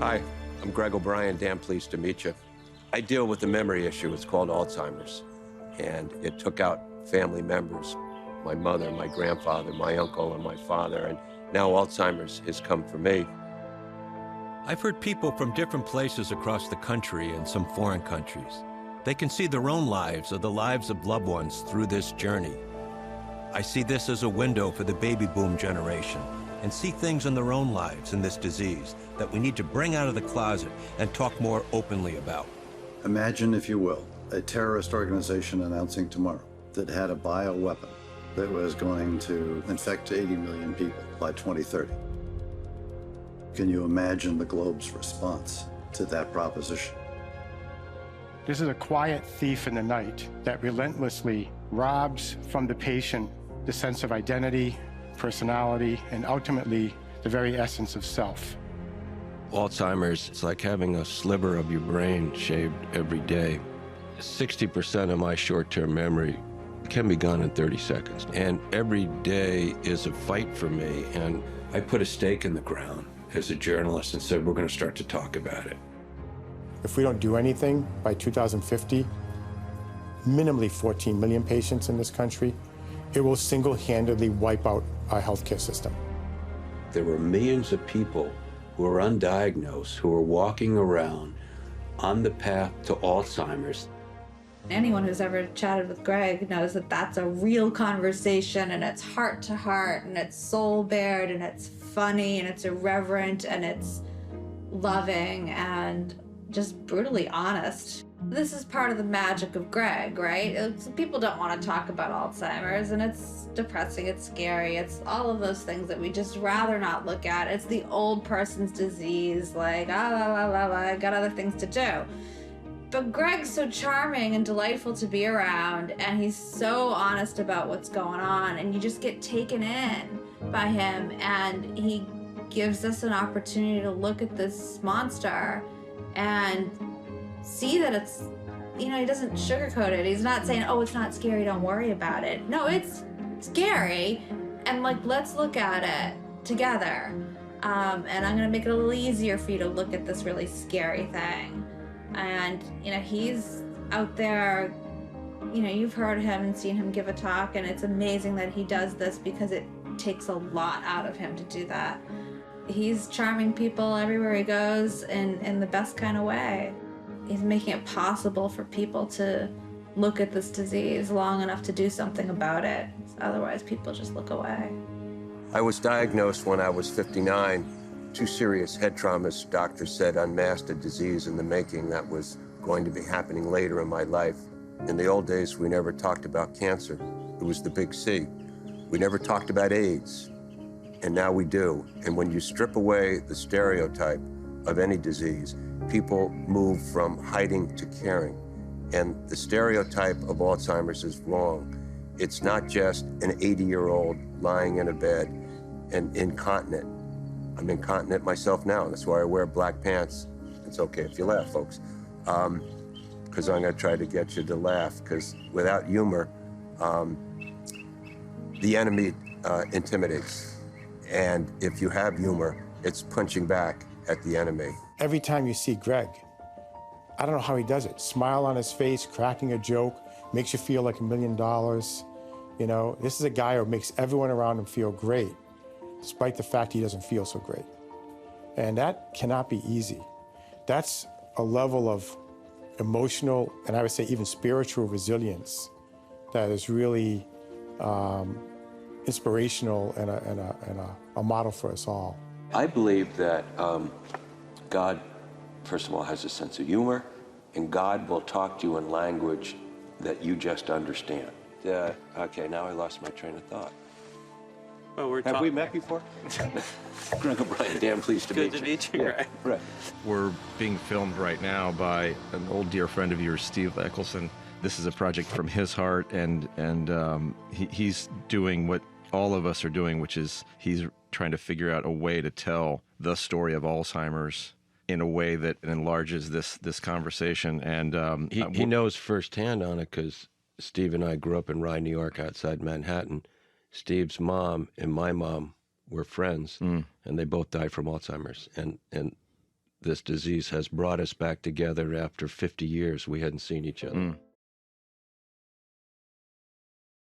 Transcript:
Hi, I'm Greg O'Brien. Damn pleased to meet you. I deal with a memory issue. It's called Alzheimer's. And it took out family members, my mother, my grandfather, my uncle, and my father. And now Alzheimer's has come for me. I've heard people from different places across the country and some foreign countries. They can see their own lives or the lives of loved ones through this journey. I see this as a window for the baby boom generation and see things in their own lives in this disease that we need to bring out of the closet and talk more openly about. Imagine, if you will, a terrorist organization announcing tomorrow that had a bioweapon that was going to infect 80 million people by 2030. Can you imagine the globe's response to that proposition? This is a quiet thief in the night that relentlessly robs from the patient the sense of identity, personality, and ultimately the very essence of self. Alzheimer's, it's like having a sliver of your brain shaved every day. 60% of my short-term memory can be gone in 30 seconds. And every day is a fight for me. And I put a stake in the ground as a journalist and said, we're going to start to talk about it. If we don't do anything by 2050, minimally 14 million patients in this country, it will single-handedly wipe out our healthcare system. There were millions of people who are undiagnosed, who are walking around on the path to Alzheimer's. Anyone who's ever chatted with Greg knows that that's a real conversation, and it's heart to heart, and it's soul bared, and it's funny, and it's irreverent, and it's loving, and just brutally honest. This is part of the magic of Greg, right? People don't want to talk about Alzheimer's, and it's depressing, it's scary, it's all of those things that we just rather not look at. It's the old person's disease, like, I got other things to do. But Greg's so charming and delightful to be around, and he's so honest about what's going on, and you just get taken in by him, and he gives us an opportunity to look at this monster and see that it's, he doesn't sugarcoat it. He's not saying, oh, it's not scary, don't worry about it. No, it's scary, and let's look at it together. And I'm gonna make it a little easier for you to look at this really scary thing. And, he's out there, you've heard him and seen him give a talk, and it's amazing that he does this because it takes a lot out of him to do that. He's charming people everywhere he goes in the best kind of way. He's making it possible for people to look at this disease long enough to do something about it. Otherwise, people just look away. I was diagnosed when I was 59. 2 serious head traumas. Doctors said unmasked a disease in the making that was going to be happening later in my life. In the old days, we never talked about cancer. It was the big C. We never talked about AIDS, and now we do. And when you strip away the stereotype of any disease, people move from hiding to caring. And the stereotype of Alzheimer's is wrong. It's not just an 80-year-old lying in a bed and incontinent. I'm incontinent myself now. That's why I wear black pants. It's okay if you laugh, folks. Because I'm gonna try to get you to laugh, because without humor, the enemy intimidates. And if you have humor, it's punching back at the enemy. Every time you see Greg, I don't know how he does it. Smile on his face, cracking a joke, makes you feel like $1 million. This is a guy who makes everyone around him feel great, despite the fact he doesn't feel so great. And that cannot be easy. That's a level of emotional, and I would say even spiritual resilience that is really inspirational and a model for us all. I believe that God, first of all, has a sense of humor, and God will talk to you in language that you just understand. Okay, now I lost my train of thought. Well, Have we met before? Greg O'Brien, damn pleased to meet you. Good to meet you, Yeah, right. We're being filmed right now by an old dear friend of yours, Steve Eccleston. This is a project from his heart, and he's doing what all of us are doing, which is he's trying to figure out a way to tell the story of Alzheimer's in a way that enlarges this conversation. And He knows firsthand on it because Steve and I grew up in Rye, New York, outside Manhattan. Steve's mom and my mom were friends, and they both died from Alzheimer's. And this disease has brought us back together after 50 years we hadn't seen each other.